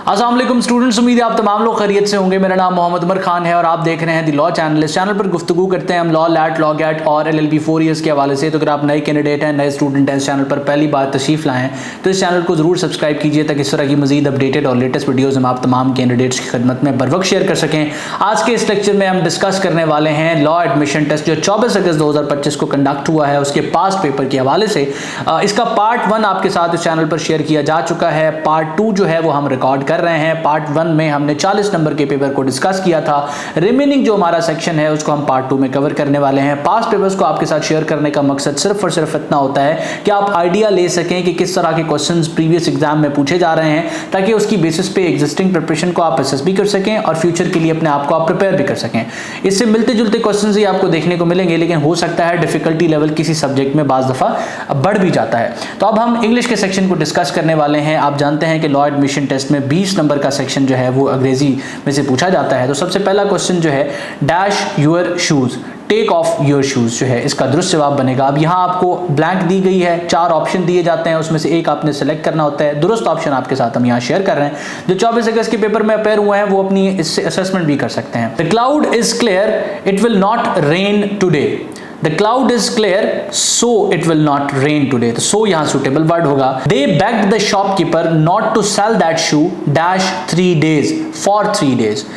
अस्सलाम वालेकुम स्टूडेंट्स, उम्मीद है आप तमाम लोग खैरियत से होंगे। मेरा नाम मोहम्मद उमर खान है और आप देख रहे हैं दी लॉ चैनल। इस चैनल पर गुफ्तगू करते हैं हम लॉ, लैट, लॉ गैट और LLB 4 ईयर्स के हवाले से। तो अगर आप नए कैंडिडेट हैं, नए स्टूडेंट हैं, इस चैनल पर पहली बार तशरीफ लाए हैं तो इस चैनल को जरूर सब्सक्राइब कीजिए ताकि इस तरह की मजीद अपडेटेड और लेटेस्ट वीडियोज हम आप तमाम कैंडिडेट्स की खिदमत में बर वक्त शेयर कर सकें। आज के इस लेक्चर में हम डिस्कस करने वाले हैं लॉ एडमिशन टेस्ट जो 24 अगस्त 2025 को कंडक्ट हुआ है, उसके पास्ट पेपर के हवाले से। इसका पार्ट 1 आपके साथ इस चैनल पर शेयर किया जा चुका है। पार्ट 2 जो है वो हम रिकॉर्ड कर रहे हैं। पार्ट 1 में हमने 40 नंबर के पेपर को डिस्कस किया था। रिमेनिंग जो हमारा सेक्शन है उसको हम पार्ट 2 में कवर करने वाले हैं। पास्ट पेपर्स को आपके साथ शेयर करने का मकसद सिर्फ और सिर्फ इतना होता है कि आप आइडिया ले सकें कि किस तरह के क्वेश्चंस प्रीवियस एग्जाम में पूछे जा रहे हैं, ताकि उसकी बेसिस पे एग्जिस्टिंग प्रिपरेशन को आप असेस भी कर सकें और फ्यूचर के लिए अपने आप को आप प्रिपेयर भी कर सकें। इससे मिलते जुलते क्वेश्चंस ही आपको देखने को मिलेंगे, लेकिन हो सकता है डिफिकल्टी लेवल किसी सब्जेक्ट में बाज़ दफ़ा बढ़ भी जाता है। तो अब हम इंग्लिश के सेक्शन को डिस्कस करने वाले हैं। आप जानते हैं कि लॉ एडमिशन टेस्ट में 20 नंबर का सेक्शन जो है वो अंग्रेजी में से पूछा जाता है। तो सबसे पहला क्वेश्चन जो है dash your shoes, take off your shoes जो है इसका दुरुस्त जवाब बनेगा। अब यहाँ आपको ब्लैंक दी गई है, 4 ऑप्शन दिए जाते हैं, उसमें से एक आपने सेलेक्ट करना होता है। दुरुस्त ऑप्शन आपके साथ हम यहाँ शेयर कर रहे हैं। जो 24 अगस्त के पेपर में अपेयर हुए हैं वो अपनी इससे असेसमेंट भी कर सकते हैं। The cloud is clear, it will not rain today. The cloud is clear, so it will not rain today. तो so यहाँ suitable word होगा। They begged the shopkeeper not to sell that shoe dash 3 days for 3 days.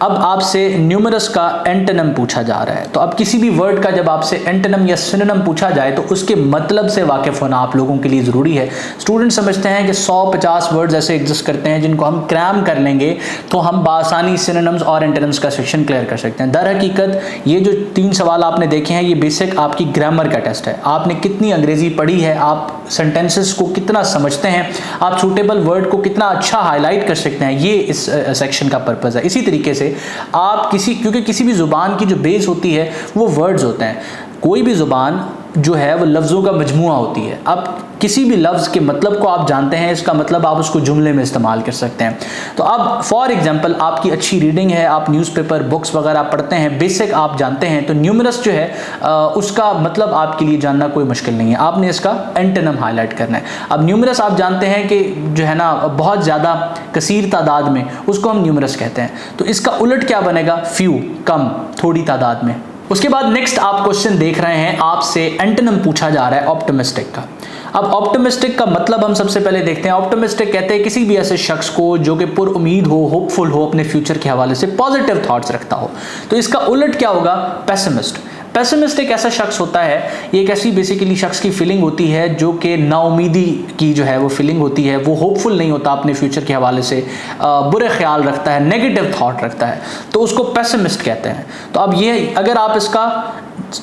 अब आपसे numerous का antonym पूछा जा रहा है। तो अब किसी भी वर्ड का जब आपसे एंटोनिम या सिनोनिम पूछा जाए तो उसके मतलब से वाकिफ होना आप लोगों के लिए ज़रूरी है। स्टूडेंट समझते हैं कि 150 वर्ड्स ऐसे एग्जिस्ट करते हैं जिनको हम क्रैम कर लेंगे तो हम बासानी सिनोनिम्स और एंटोनिम्स का सेक्शन क्लियर कर सकते हैं। दर हकीकत ये जो 3 सवाल आपने देखे हैं ये बेसिक आपकी ग्रामर का टेस्ट है। आपने कितनी अंग्रेजी पढ़ी है, आप सेंटेंसेस को कितना समझते हैं, आप सूटेबल वर्ड को कितना अच्छा हाईलाइट कर सकते हैं, ये इस सेक्शन का पर्पज़ है। इसी तरीके से आप क्योंकि किसी भी जुबान की जो बेस होती है वो वर्ड्स होते हैं। कोई भी जुबान जो है वो लफ्ज़ों का मजमुआ होती है। अब किसी भी लफ्ज़ के मतलब को आप जानते हैं, इसका मतलब आप उसको जुमले में इस्तेमाल कर सकते हैं। तो अब फॉर एग्जांपल आपकी अच्छी रीडिंग है, आप न्यूज़पेपर बुक्स वगैरह पढ़ते हैं, बेसिक आप जानते हैं, तो न्यूमरस जो है उसका मतलब आपके लिए जानना कोई मुश्किल नहीं है। आपने इसका एंटोनिम हाईलाइट करना है। अब न्यूमरस आप जानते हैं कि जो है ना बहुत ज़्यादा कसीर तादाद में, उसको हम न्यूमरस कहते हैं। तो इसका उलट क्या बनेगा? फ्यू, कम, थोड़ी तादाद में। उसके बाद नेक्स्ट आप क्वेश्चन देख रहे हैं, आपसे एंटोनिम पूछा जा रहा है ऑप्टिमिस्टिक का। अब ऑप्टिमिस्टिक का मतलब हम सबसे पहले देखते हैं। ऑप्टिमिस्टिक कहते हैं किसी भी ऐसे शख्स को जो कि पुर उम्मीद हो, होपफुल हो, अपने फ्यूचर के हवाले से पॉजिटिव थॉट्स रखता हो। तो इसका उलट क्या होगा? पेसिमिस्ट। पेसिमिस्ट एक ऐसा शख्स होता है, ये एक ऐसी बेसिकली शख्स की फीलिंग होती है जो कि नाउमीदी की जो है वो फीलिंग होती है। वो होपफुल नहीं होता अपने फ्यूचर के हवाले से, बुरे ख्याल रखता है, नेगेटिव थॉट रखता है, तो उसको पेसिमिस्ट कहते हैं। तो अब ये अगर आप इसका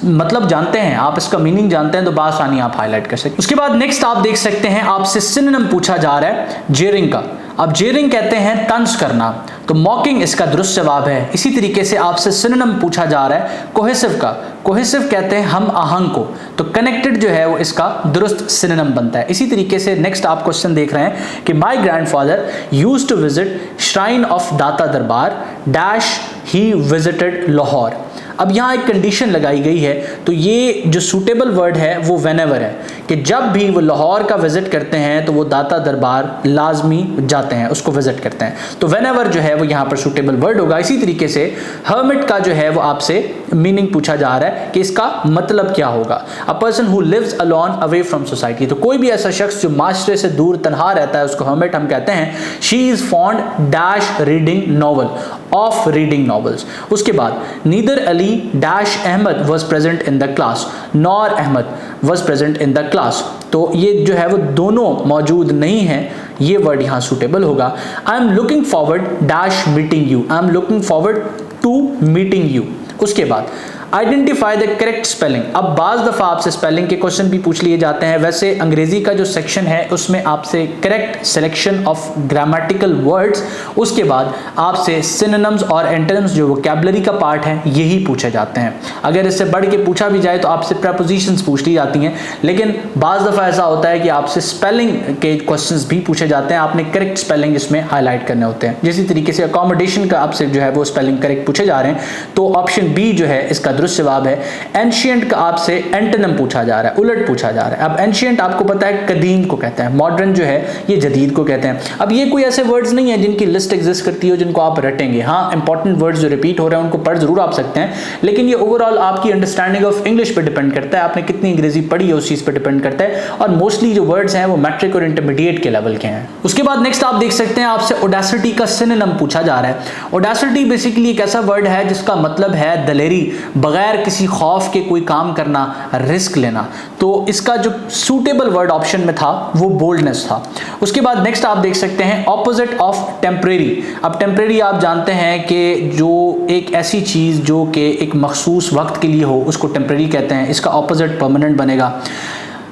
मतलब जानते हैं, आप इसका मीनिंग जानते हैं तो बासानी आप हाईलाइट कर सकते हैं। उसके बाद नेक्स्ट आप देख सकते हैं, आपसे सिनोनिम पूछा जा रहा है जेरिंग का। अब जेरिंग कहते हैं तंज करना, तो मॉकिंग इसका दुरुस्त जवाब है। इसी तरीके से आपसे सिनोनिम पूछा जा रहा है कोहेसिव का। कोहेसिव कहते हैं हम आहंग को, तो कनेक्टेड जो है वो इसका दुरुस्त सिनोनिम बनता है। इसी तरीके से नेक्स्ट आप क्वेश्चन देख रहे हैं कि my grandfather used to visit shrine of Data Darbar dash he visited Lahore. अब यहाँ एक कंडीशन लगाई गई है, तो ये जो सूटेबल वर्ड है वो व्हेनेवर है, कि जब भी वो लाहौर का विजिट करते हैं तो वो दाता दरबार लाजमी जाते हैं, उसको विजिट करते हैं। तो व्हेनेवर जो है वो यहाँ पर सूटेबल वर्ड होगा। इसी तरीके से हर्मिट का जो है वो आपसे मीनिंग पूछा जा रहा है कि इसका मतलब क्या होगा। A person who lives alone away from society, तो कोई भी ऐसा शख्स जो माशरे से दूर तन्हा रहता है उसको हर्मिट हम कहते हैं। She is fond dash reading novel, of reading novels. उसके बाद neither Ali dash Ahmad was present in the class, nor Ahmad was present in the class. तो ये जो है वो दोनों मौजूद नहीं है, ये वर्ड यहाँ सूटेबल होगा। I am looking forward dash meeting you, I am looking forward to meeting you. उसके बाद आइडेंटिफाई द करेक्ट स्पेलिंग। अब बाज़ दफ़ा आपसे स्पेलिंग के क्वेश्चन भी पूछ लिए जाते हैं। वैसे अंग्रेजी का जो सेक्शन है उसमें आपसे correct selection of grammatical words, उसके बाद आपसे सिनोनिम्स और एंटोनिम्स जो वोकैबुलरी का पार्ट है यही पूछे जाते हैं। अगर इससे बढ़ के पूछा भी जाए तो आपसे प्रपोजिशंस पूछ ली जाती हैं, लेकिन बाज़ दफ़ा ऐसा होता है कि आपसे स्पेलिंग के क्वेश्चंस भी पूछे जाते हैं। आपने करेक्ट स्पेलिंग इसमें हाईलाइट करने होते हैं। जिस तरीके से अकोमोडेशन का आपसे जो है वो स्पेलिंग करेक्ट पूछे जा रहे हैं, तो ऑप्शन बी जो है इसका दुरुस्त जवाब है एंशियंट का आपसे एंटोनिम पूछा जा रहा है, उलट पूछा जा रहा है। अब एंशियंट आपको पता है कदीम को कहते हैं, मॉडर्न जो है ये जदीद को कहते हैं। अब ये कोई ऐसे वर्ड्स नहीं है जिनकी लिस्ट एग्जिस्ट करती हो जिनको आप रटेंगे। हाँ, इंपॉर्टेंट वर्ड्स जो रिपीट हो रहे हैं उनको पढ़ जरूर आप सकते हैं, लेकिन ये ओवरऑल आपकी अंडरस्टैंडिंग ऑफ इंग्लिश पे डिपेंड करता है, आपने कितनी अंग्रेजी पढ़ी है उस चीज पे डिपेंड करता है। और मोस्टली जो वर्ड्स हैं वो मैट्रिक और इंटरमीडिएट के लेवल के हैं। उसके बाद नेक्स्ट आप देख सकते हैं आपसे ऑडेसिटी का सिनोनिम पूछा जा रहा है। ऑडेसिटी बेसिकली एक ऐसा वर्ड है जिसका मतलब है दलेरी, बगैर किसी खौफ के कोई काम करना, रिस्क लेना। तो इसका जो सूटेबल वर्ड ऑप्शन में था वो बोल्डनेस था। उसके बाद नेक्स्ट आप देख सकते हैं ऑपोजिट ऑफ टेम्परेरी। अब टेम्परेरी आप जानते हैं कि जो एक ऐसी चीज जो कि एक मखसूस वक्त के लिए हो उसको टेम्परेरी कहते हैं, इसका ऑपोजिट परमानेंट बनेगा।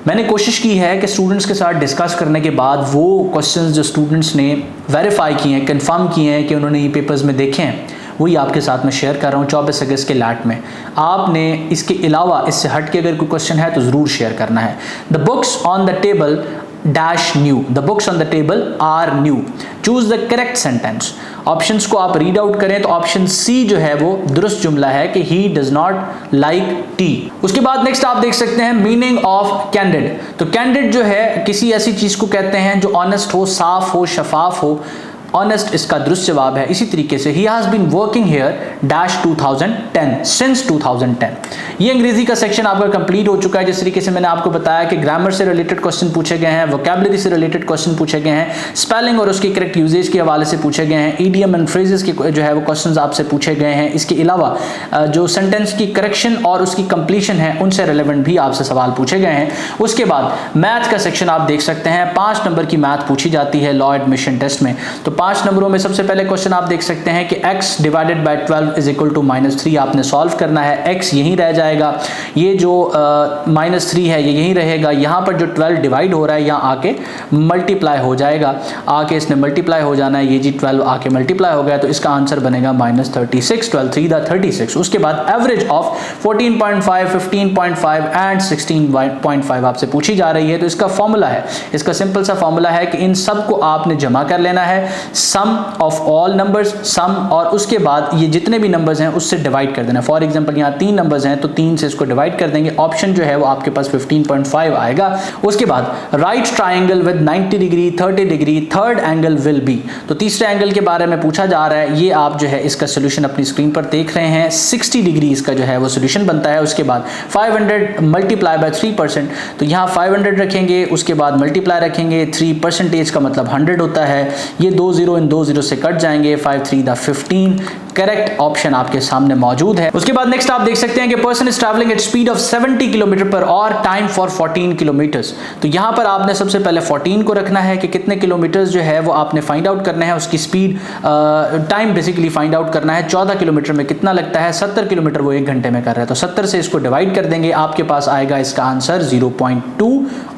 मैंने कोशिश की है कि स्टूडेंट्स के साथ डिस्कस करने के बाद वो क्वेश्चंस जो स्टूडेंट्स ने वेरीफाई किए हैं, कंफर्म किए हैं कि उन्होंने ये पेपर्स में देखे हैं, वही आपके साथ में शेयर कर रहा हूँ 24 अगस्त के लैट में। आपने इसके अलावा इससे हट के अगर कोई क्वेश्चन है तो ज़रूर शेयर करना है। The books on the table dash new, the books on the table are new, choose the correct sentence. Options को आप रीड आउट करें तो ऑप्शन सी जो है वो दुरुस्त जुमला है कि he does not like T. उसके बाद नेक्स्ट आप देख सकते हैं मीनिंग ऑफ कैंडिड। तो कैंडिड जो है किसी ऐसी चीज को कहते हैं जो ऑनेस्ट हो, साफ हो, शफाफ हो। ऑनेस्ट इसका दुरुस्त जवाब है। इसी तरीके से ही has been working here dash 2010 since 2010। ये अंग्रेजी का सेक्शन आपका कंप्लीट हो चुका है। जिस तरीके से मैंने आपको बताया कि ग्रामर से रिलेटेड क्वेश्चन पूछे गए हैं, वोकैबुलरी से रिलेटेड क्वेश्चन पूछे गए हैं, स्पेलिंग और उसकी करेक्ट यूजेज के हवाले से पूछे गए हैं, ईडियम एंड फ्रेजेस के जो है वो क्वेश्चन आपसे पूछे गए हैं। इसके अलावा जो सेंटेंस की करेक्शन और उसकी कंप्लीशन है उनसे रिलेवेंट भी आपसे सवाल पूछे गए हैं। उसके बाद मैथ का सेक्शन आप देख सकते हैं, 5 नंबर की मैथ पूछी जाती है लॉ एडमिशन टेस्ट में। तो 5 नंबरों में सबसे पहले क्वेश्चन आप देख सकते हैं कि x divided by 12 is equal to -3 आपने सॉल्व करना है। x यहीं रह जाएगा, ये जो -3 है ये यहीं रहेगा, यहाँ पर जो 12 डिवाइड हो रहा है यहाँ आके मल्टीप्लाई हो जाएगा, आके इसने मल्टीप्लाई हो जाना है, ये जी 12 आके मल्टीप्लाई हो गया तो इसका आंसर बनेगा -36, 12 3 दा 36। उसके बाद एवरेज ऑफ 14.5, 15.5 एंड 16.5 आपसे पूछी जा रही है। तो इसका फॉर्मूला है, इसका सिंपल सा फॉर्मूला है कि इन सब को आपने जमा कर लेना है, सम ऑफ ऑल नंबर्स, सम और उसके बाद ये जितने भी नंबर्स हैं उससे डिवाइड कर देना। फॉर एग्जांपल यहाँ 3 नंबर्स हैं तो 3 से इसको डिवाइड कर देंगे, ऑप्शन जो है वो आपके पास 15.5 आएगा। उसके बाद right triangle with 90 degree 30 degree third angle will be. तो तीसरे एंगल के बारे में पूछा जा रहा है, ये आप जो है इसका सोल्यूशन अपनी स्क्रीन पर देख रहे हैं, 60 डिग्री इसका जो है वो सोल्यूशन बनता है। उसके बाद 500 मल्टीप्लाई बाय 3%, तो यहाँ 500 रखेंगे, उसके बाद मल्टीप्लाई रखेंगे 3% का मतलब 100 होता है। ये 2 0 इन 2 0 से कट जाएंगे, 5 3 दा 15। करेक्ट ऑप्शन आपके सामने मौजूद है। उसके बाद नेक्स्ट आप देख सकते हैं कि person is travelling at speed of 70 kilometre पर और टाइम फॉर 14 किलोमीटर्स। तो यहाँ पर आपने सबसे पहले 14 को रखना है कि कितने किलोमीटर्स जो है वो आपने फाइंड आउट करना है, उसकी speed time basically find out करना है। 14 किलोमीटर में कितना लगता है, 70 किलोमीटर वो 1 घंटे में कर रहा है, तो 70 से इसको डिवाइड कर देंगे, आपके पास आएगा इसका आंसर 0.2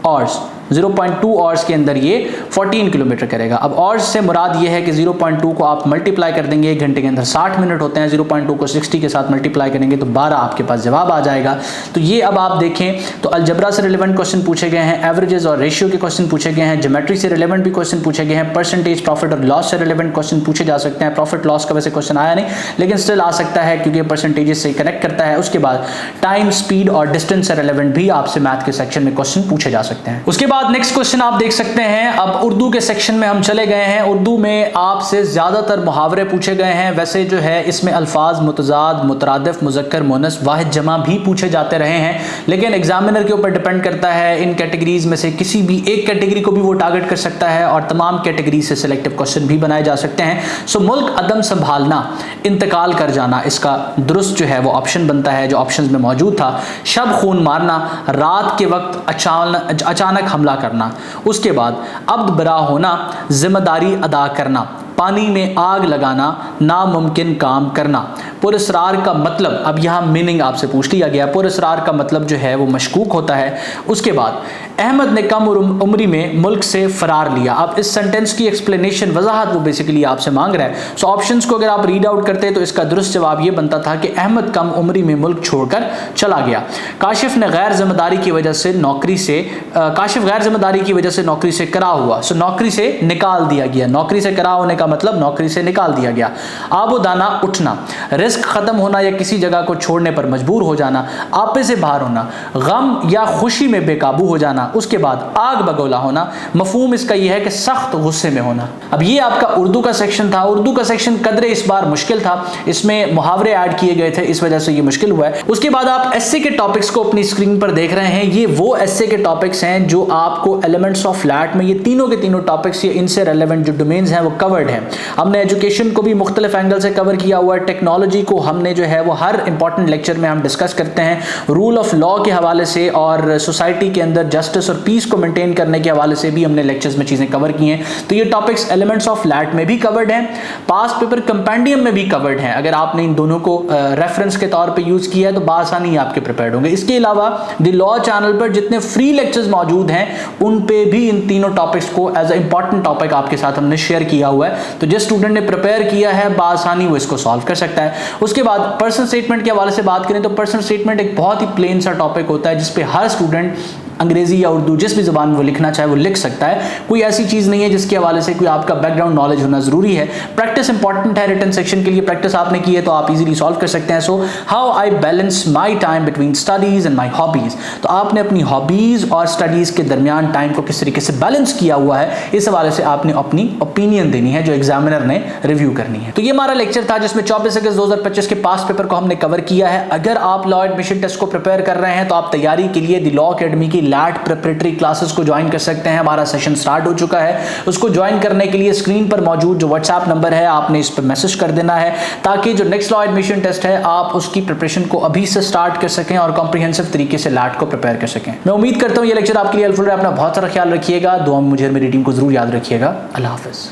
आवर्स। 0.2 आवर्स के अंदर ये 14 किलोमीटर करेगा। अब आवर्स से मुराद ये है कि 0.2 को आप मल्टीप्लाई कर देंगे, 1 घंटे के अंदर 60 मिनट होते हैं, 0.2 को 60 के साथ मल्टीप्लाई करेंगे तो 12 आपके पास जवाब आ जाएगा। तो ये अब आप देखें तो अलजबरा से रिलेवेंट क्वेश्चन पूछे गए हैं, एवरेजेस और रेशियो के क्वेश्चन पूछे गए हैं, ज्योमेट्री से रिलेवेंट भी क्वेश्चन पूछे गए हैं, परसेंटेज प्रॉफिट और लॉस से रिलेवेंट क्वेश्चन पूछे जा सकते हैं। प्रॉफिट लॉस का वैसे क्वेश्चन आया नहीं लेकिन स्टिल आ सकता है क्योंकि परसेंटेजेस से कनेक्ट करता है। उसके बाद टाइम, स्पीड और डिस्टेंस से रिलेवेंट भी आपसे मैथ के सेक्शन में क्वेश्चन पूछे जा सकते हैं। उसके बाद नेक्स्ट क्वेश्चन आप देख सकते हैं, अब उर्दू के सेक्शन में हम चले गए हैं। उर्दू में आपसे ज्यादातर मुहावरे पूछे गए हैं। वैसे जो है इसमें अल्फाज मुतजाद, मुतरादिफ, मुज़क्कर, मुअन्नस, वाहिद, जमा भी पूछे जाते रहे हैं, लेकिन एग्जामिनर के ऊपर डिपेंड करता है। इन कैटेगरीज में से किसी भी एक कैटेगरी को भी वो टारगेट कर सकता है और तमाम कैटेगरी से सिलेक्टिव क्वेश्चन भी बनाए जा सकते हैं। सो मुल्क अदम संभालना, इंतकाल कर जाना, इसका दुरुस्त जो है वो ऑप्शन बनता है जो ऑप्शन में मौजूद था। शब खून मारना, रात के वक्त अचानक हमला करना। उसके बाद अब्द बरा होना, जिम्मेदारी अदा करना, पानी में आग लगाना, नामुमकिन काम करना। पुरस्रार का मतलब, अब यहाँ मीनिंग आपसे पूछ लिया गया, पुरस्रार का मतलब जो है वो मशकूक होता है। उसके बाद अहमद ने कम उम्री में मुल्क से फरार लिया। अब इस सेंटेंस की एक्सप्लेनेशन, वजाहत वो बेसिकली आपसे मांग रहा है। सो ऑप्शंस को अगर आप रीड आउट करते तो इसका दुरुस्त जवाब ये बनता था कि अहमद कम उम्री में मुल्क छोड़कर चला गया। काशिफ ने गैर जिम्मेदारी की वजह से नौकरी से काशिफ गैर जिम्मेदारी की वजह से नौकरी से करा हुआ। सो नौकरी से निकाल दिया गया, नौकरी से करा होने का मतलब नौकरी से निकाल दिया गया। आबोदाना उठना, रिस्क खत्म होना या किसी जगह को छोड़ने पर मजबूर हो जाना, आपे से बाहर होना, गम या खुशी में बेकाबू हो जाना, उसके बाद आग बगोला होना। मफहूम इसका यह है कि सख्त गुस्से में होना। अब ये आपका उर्दू का सेक्शन था। उर्दू का सेक्शन कदरे इस बार मुश्किल था, इसमें मुहावरे ऐड किए गए थे, इस वजह से ये मुश्किल हुआ है। उसके बाद आप एस्से के टॉपिक्स को अपनी स्क्रीन पर देख रहे हैं। ये वो एस्से के टॉपिक्स हैं जो आपको एलिमेंट्स ऑफ लैट में, ये तीनों के तीनों टॉपिक्स, ये इनसे रेलेवेंट जो डोमेन्स हैं वो कवर्ड हैं। हमने एजुकेशन को भी मुख्तलिफ एंगल से कवर किया हुआ है। टेक्नोलॉजी को हमने जो है वो हर इंपॉर्टेंट लेक्चर में हम डिस्कस करते हैं। रूल ऑफ लॉ के हवाले से और सोसाइटी के अंदर जस्टिस और पीस को मेंटेन करने के हवाले से भी हमने लेक्चर्स में चीजें कवर की हैं। तो ये टॉपिक्स एलिमेंट्स ऑफ लैट में भी कवर्ड हैं, पास्ट पेपर कंपेंडियम में भी कवर्ड हैं। अगर आपने इन दोनों को रेफरेंस के तौर पे यूज किया है तो बासानी आपके प्रिपेयर्ड होंगे। इसके अलावा द लॉ चैनल पर जितने फ्री लेक्चर्स मौजूद हैं उन पे भी इन तीनों टॉपिक्स को एज अ इंपॉर्टेंट टॉपिक आपके साथ हमने शेयर किया हुआ है। तो जिस स्टूडेंट ने प्रिपेयर किया है बासानी वो इसको सॉल्व कर सकता है। उसके बाद पर्सनल स्टेटमेंट के हवाले से बात करें तो पर्सनल स्टेटमेंट एक बहुत ही प्लेन सा टॉपिक होता है जिसपे हर स्टूडेंट अंग्रेजी या उर्दू जिस भी जुबान वो लिखना चाहे वो लिख सकता है। कोई ऐसी चीज नहीं है जिसके हवाले से कोई आपका बैकग्राउंड नॉलेज होना जरूरी है। प्रैक्टिस इंपॉर्टेंट है, रिटन सेक्शन के लिए प्रैक्टिस आपने की है तो आप इजीली सॉल्व कर सकते हैं। So how I balance my time between studies and my hobbies, तो आपने अपनी हॉबीज और स्टडीज के दरमियान टाइम को किस तरीके से बैलेंस किया हुआ है, इस हवाले से आपने अपनी ओपिनियन देनी है जो एग्जामिनर ने रिव्यू करनी है। तो ये हमारा लेक्चर था जिसमें 24 अगस्त 2025 के पास्ट पेपर को हमने कवर किया है। अगर आप लॉ एडमिशन टेस्ट को प्रिपेयर कर रहे हैं तो आप तैयारी के लिए द लॉ अकेडमी की लैट प्रिपरेटरी क्लासेस को ज्वाइन कर सकते हैं। हमारा सेशन स्टार्ट हो चुका है। उसको ज्वाइन करने के लिए स्क्रीन पर मौजूद जो व्हाट्सएप नंबर है आपने इस पर मैसेज कर देना है ताकि जो नेक्स्ट लॉ एडमिशन टेस्ट है आप उसकी प्रिपरेशन को अभी से स्टार्ट कर सकें और कॉम्प्रिहेंसिव तरीके से लैट को प्रिपेयर कर सकें। मैं उम्मीद करता हूं ये लेक्चर आपके लिए हेल्पफुल है। अपना बहुत सारा ख्याल रखिएगा, दुआ में मुझे मेरी टीम को जरूर याद रखिएगा। अल्लाह हाफिज।